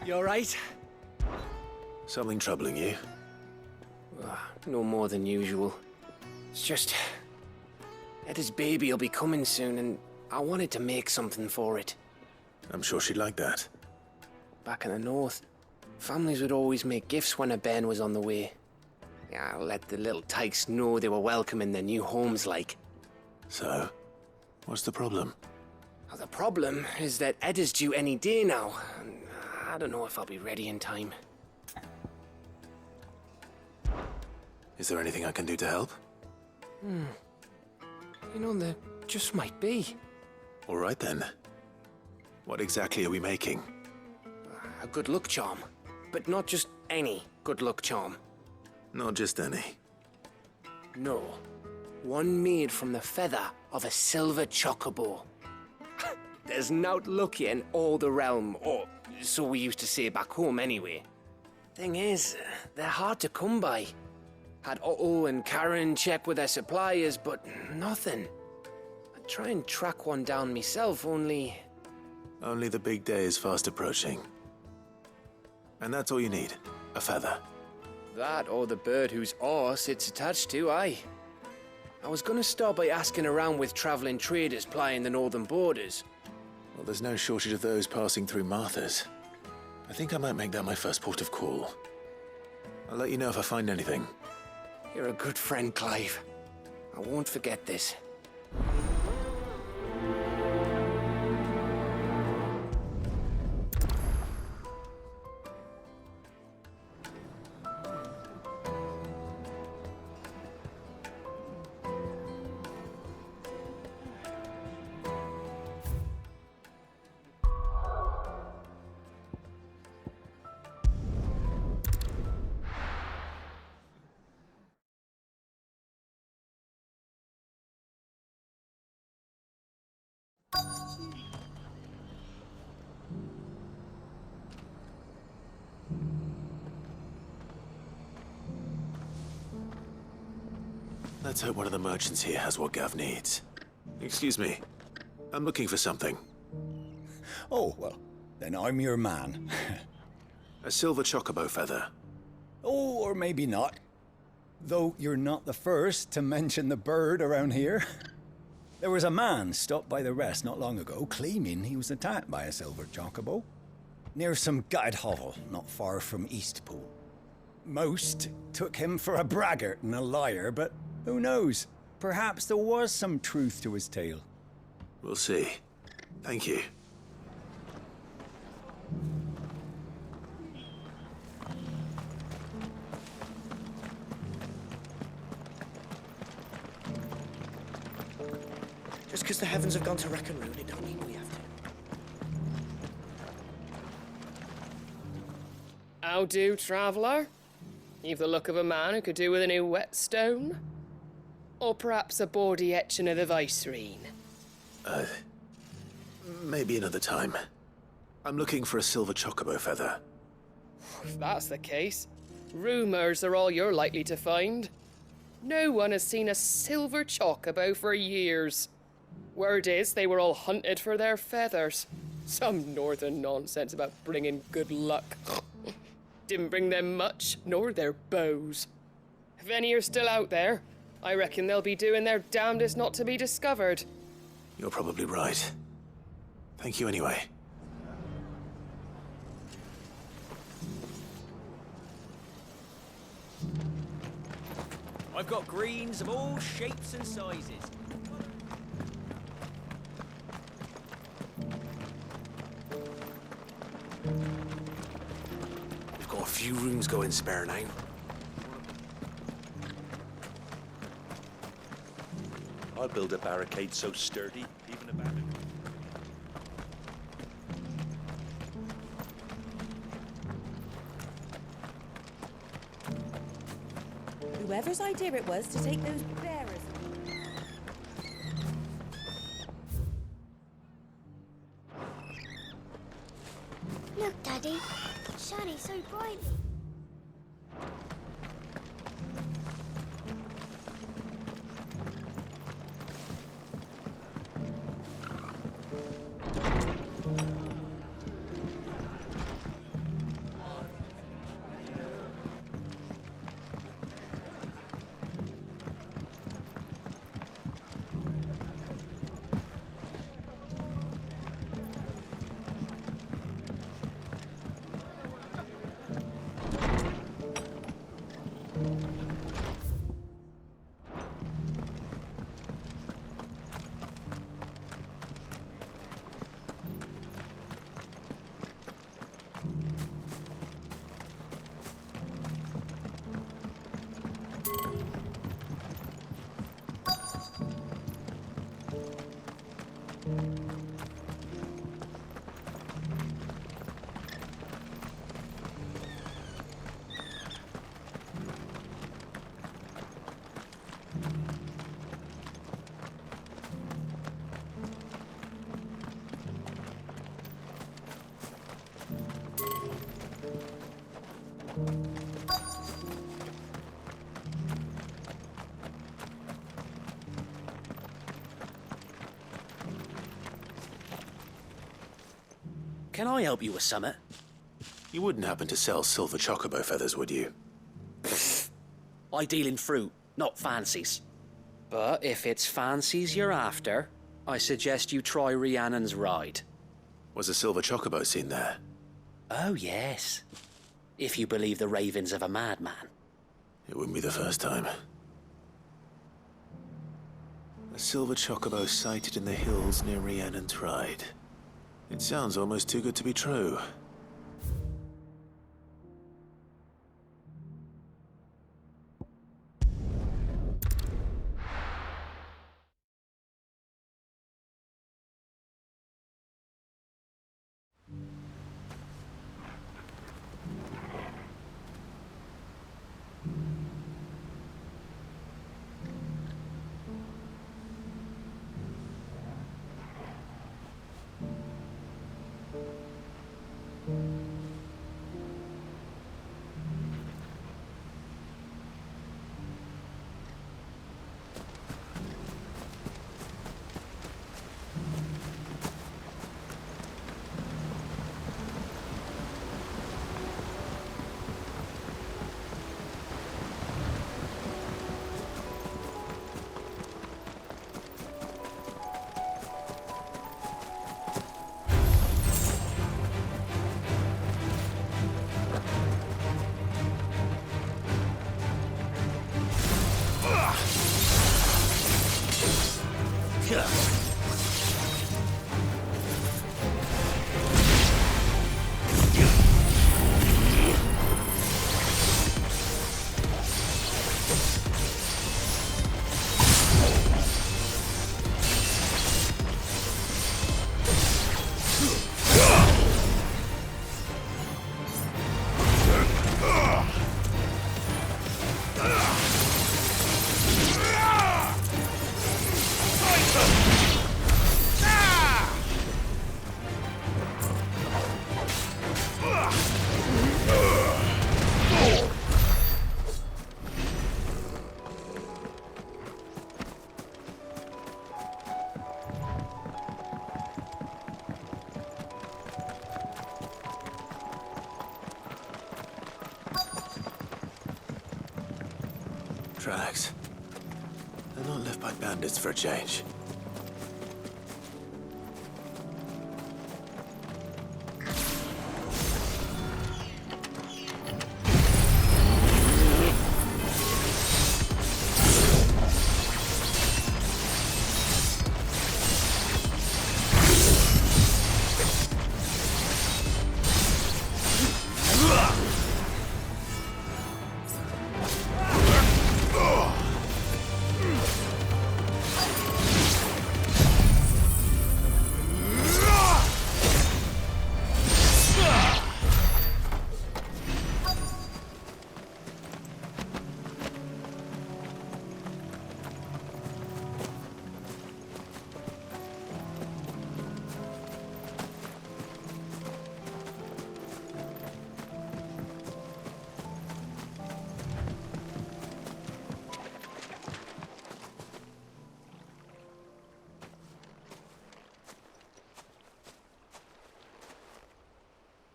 You alright? Something troubling you? No more than usual. It's just... Edda's baby will be coming soon, and I wanted to make something for it. I'm sure she'd like that. Back in the north, families would always make gifts when a bairn was on the way. Yeah, let the little tykes know they were welcome in their new homes, like. So, what's the problem? Well, the problem is that Edda's due any day now, and I don't know if I'll be ready in time. Is there anything I can do to help? You know, there just might be. All right then. What exactly are we making? A good luck charm. But not just any good luck charm. Not just any. No. One made from the feather of a silver chocobo. There's nowt luckier in all the realm, or so we used to say back home anyway. Thing is, they're hard to come by. Had Otto and Karen check with their suppliers, but nothing. I'd try and track one down myself, only... Only the big day is fast approaching. And that's all you need, a feather. That or the bird whose arse it's attached to, aye. I was gonna start by asking around with traveling traders plying the northern borders. Well, there's no shortage of those passing through Martha's. I think I might make that my first port of call. I'll let you know if I find anything. You're a good friend, Clive. I won't forget this. Let's hope one of the merchants here has what Gav needs. Excuse me. I'm looking for something. Oh, well, then I'm your man. A silver chocobo feather. Oh, or maybe not. Though you're not the first to mention the bird around here. There was a man stopped by the rest not long ago claiming he was attacked by a silver chocobo. Near some gutted hovel not far from Eastpool. Most took him for a braggart and a liar, but who knows? Perhaps there was some truth to his tale. We'll see. Thank you. Just because the heavens have gone to wreck and ruin, it don't mean we have to. How do, traveller? You've the look of a man who could do with a new whetstone. Or perhaps a bawdy etching of the Vicerine. Maybe another time. I'm looking for a silver chocobo feather. If that's the case, rumours are all you're likely to find. No one has seen a silver chocobo for years. Word is they were all hunted for their feathers. Some northern nonsense about bringing good luck. Didn't bring them much, nor their bows. If any are still out there, I reckon they'll be doing their damnedest not to be discovered. You're probably right. Thank you anyway. I've got greens of all shapes and sizes. We've got a few rooms going spare now. I'll build a barricade so sturdy, even abandoned. Whoever's idea it was to take those bearers. Look, Daddy. It's shining so brightly. Can I help you with summit? You wouldn't happen to sell silver chocobo feathers, would you? I deal in fruit, not fancies. But if it's fancies you're after, I suggest you try Rhiannon's ride. Was a silver chocobo seen there? Oh, yes. If you believe the ravings of a madman. It wouldn't be the first time. A silver chocobo sighted in the hills near Rhiannon's Ride. It sounds almost too good to be true. Tracks. They're not left by bandits for a change.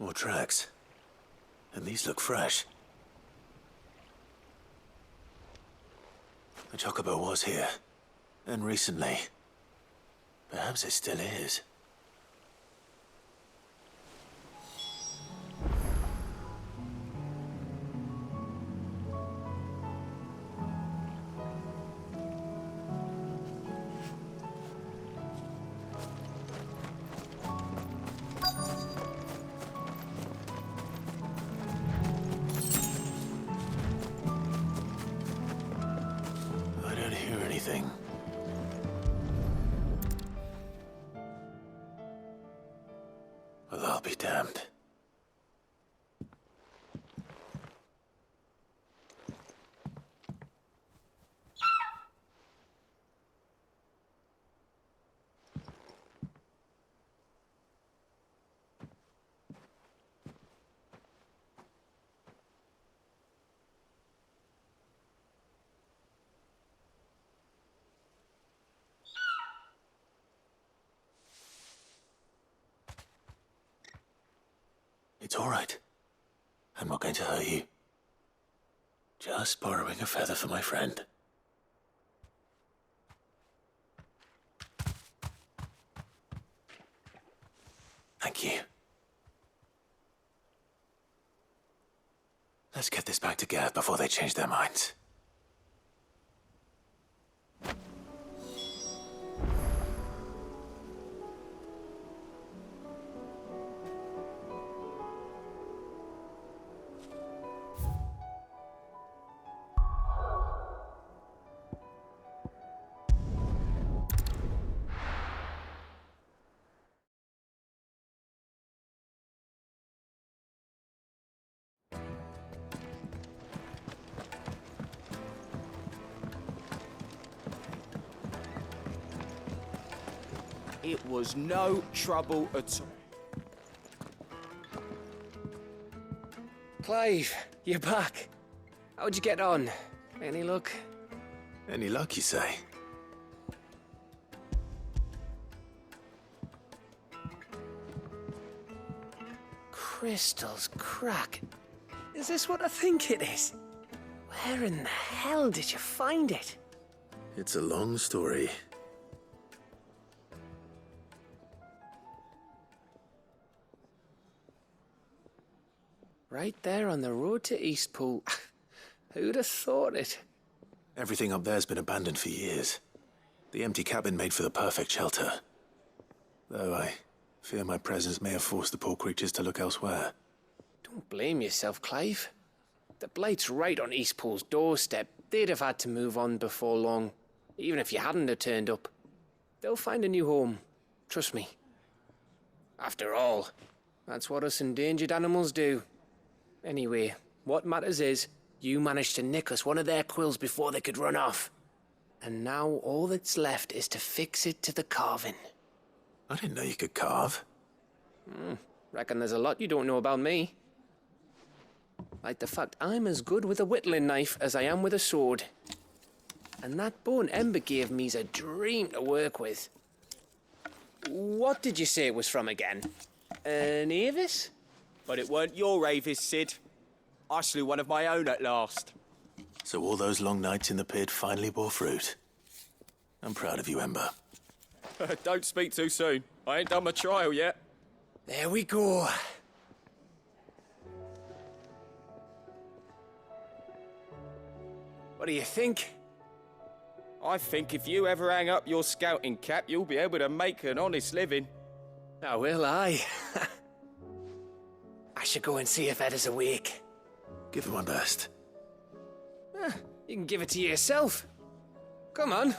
More tracks. And these look fresh. The chocobo was here. And recently. Perhaps it still is. Well, I'll be damned. It's all right. I'm not going to hurt you. Just borrowing a feather for my friend. Thank you. Let's get this back to Gav before they change their minds. It was no trouble at all. Clive, you're back. How'd you get on? Any luck? Any luck, you say? Crystal's crack. Is this what I think it is? Where in the hell did you find it? It's a long story. Right there on the road to Eastpool. Who'd have thought it? Everything up there's been abandoned for years. The empty cabin made for the perfect shelter. Though I fear my presence may have forced the poor creatures to look elsewhere. Don't blame yourself, Clive. The Blight's right on Eastpool's doorstep. They'd have had to move on before long, even if you hadn't have turned up. They'll find a new home. Trust me. After all, that's what us endangered animals do. Anyway, what matters is, you managed to nick us one of their quills before they could run off. And now all that's left is to fix it to the carving. I didn't know you could carve. Reckon there's a lot you don't know about me. Like the fact I'm as good with a whittling knife as I am with a sword. And that bone Ember gave me's a dream to work with. What did you say it was from again? An Avis? But it weren't your Avis, Sid. I slew one of my own at last. So all those long nights in the pit finally bore fruit. I'm proud of you, Ember. Don't speak too soon. I ain't done my trial yet. There we go. What do you think? I think if you ever hang up your scouting cap, you'll be able to make an honest living. Oh, will I? I should go and see if Edda's awake. Give it my best. You can give it to yourself. Come on.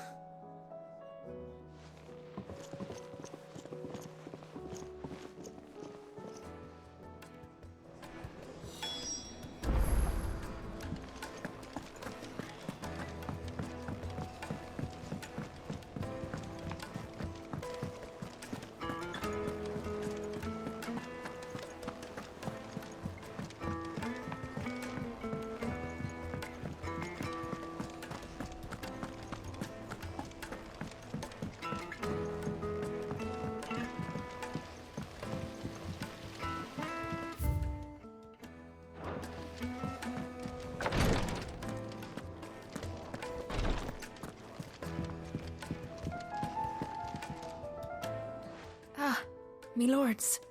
Me lords.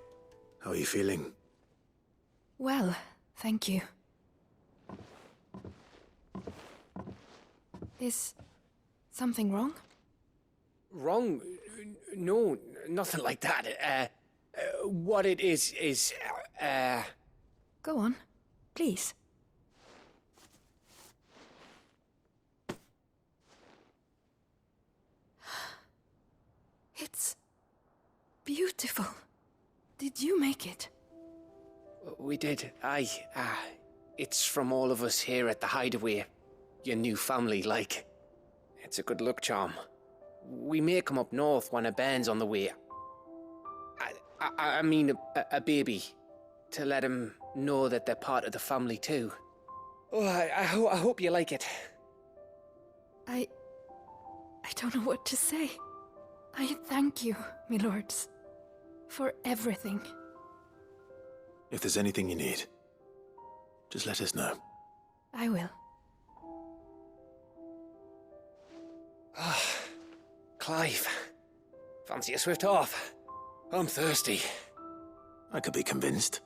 How are you feeling? Well, thank you. Is something wrong? Wrong? No, nothing like that. What it is... Go on, please. It's beautiful. Did you make it? We did. Aye. It's from all of us here at the Hideaway. Your new family, like. It's a good luck charm. We may come up north when a bairn's on the way. I mean a baby. To let him know that they're part of the family too. Oh, I hope you like it. I don't know what to say. I thank you, my lords, for everything. If there's anything you need, just let us know. I will. Clive, fancy a swift off? I'm thirsty. I could be convinced.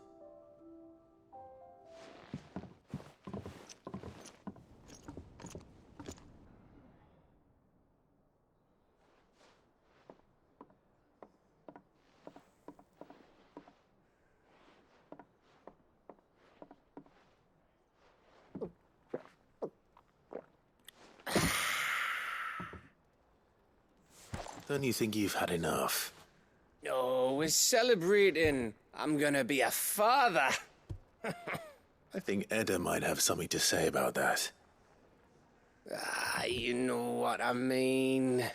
Don't you think you've had enough? Oh, we're celebrating. I'm gonna be a father. I think Edda might have something to say about that. You know what I mean.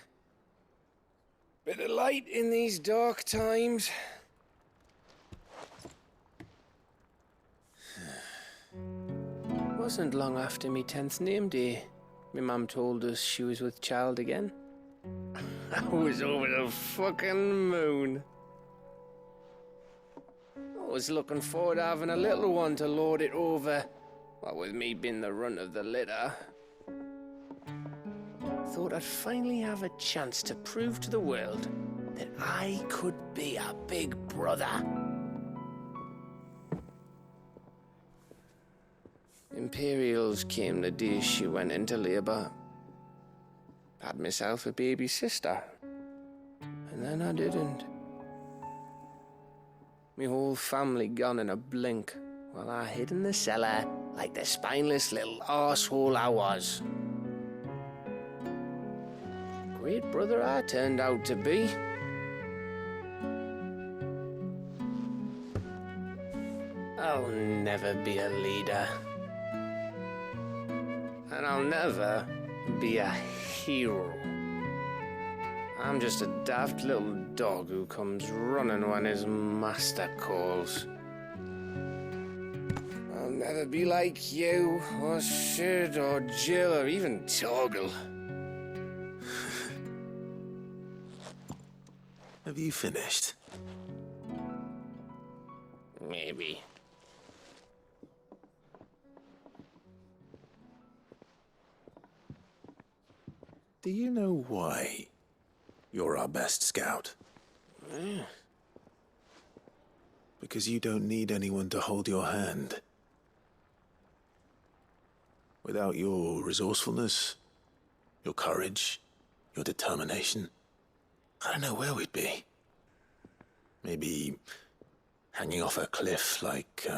Bit of light in these dark times. Wasn't long after me 10th name day, my mum told us she was with child again. I was over the fucking moon. I was looking forward to having a little one to lord it over, what with me being the runt of the litter. Thought I'd finally have a chance to prove to the world that I could be a big brother. Imperials came the day she went into labour. Had myself a baby sister. And then I didn't. Me whole family gone in a blink, while I hid in the cellar like the spineless little arsehole I was. Great brother I turned out to be. I'll never be a leader. And I'll never be a hero. I'm just a daft little dog who comes running when his master calls. I'll never be like you, or Sid, or Jill, or even Torgal. Have you finished? Maybe. Do you know why you're our best scout? Because you don't need anyone to hold your hand. Without your resourcefulness, your courage, your determination, I don't know where we'd be. Maybe hanging off a cliff like,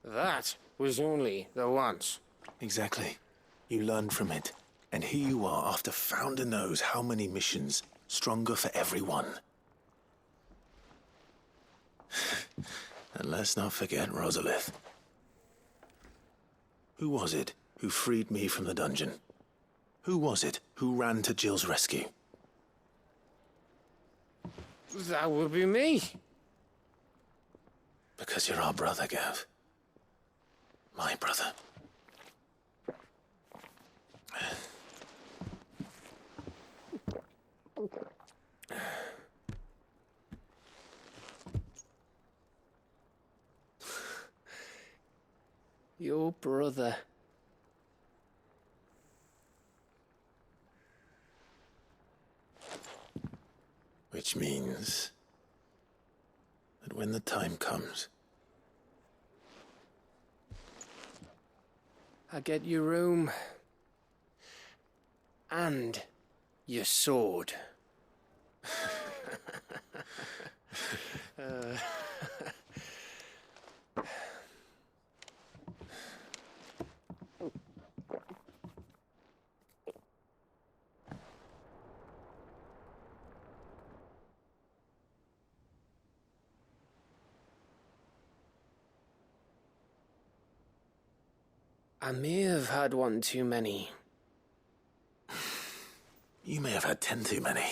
That was only the once. Exactly. You learned from it. And here you are after Founder knows how many missions, stronger for everyone. And let's not forget Rosalith. Who was it who freed me from the dungeon? Who was it who ran to Jill's rescue? That would be me. Because you're our brother, Gav. My brother. Your brother. Which means that when the time comes, I get your room. And your sword. I may have had one too many. you may have had 10 too many.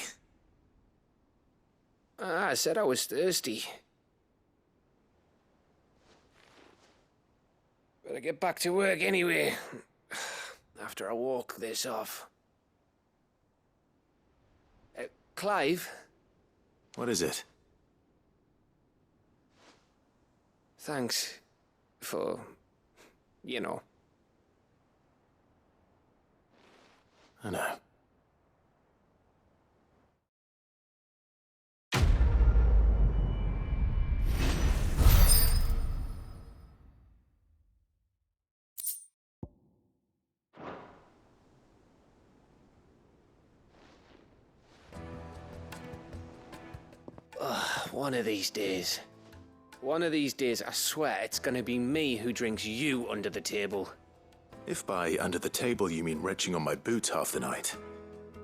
I said I was thirsty. Better get back to work anyway, after I walk this off. Clive, What is it? Thanks for, you know. I know. One of these days. One of these days, I swear it's gonna be me who drinks you under the table. If by under the table you mean retching on my boots half the night,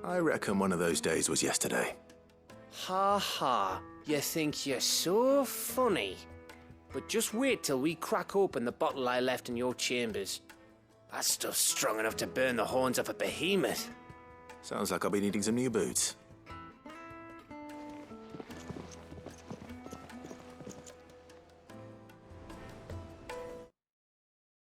I reckon one of those days was yesterday. Ha ha, you think you're so funny. But just wait till we crack open the bottle I left in your chambers. That stuff's strong enough to burn the horns off a behemoth. Sounds like I'll be needing some new boots.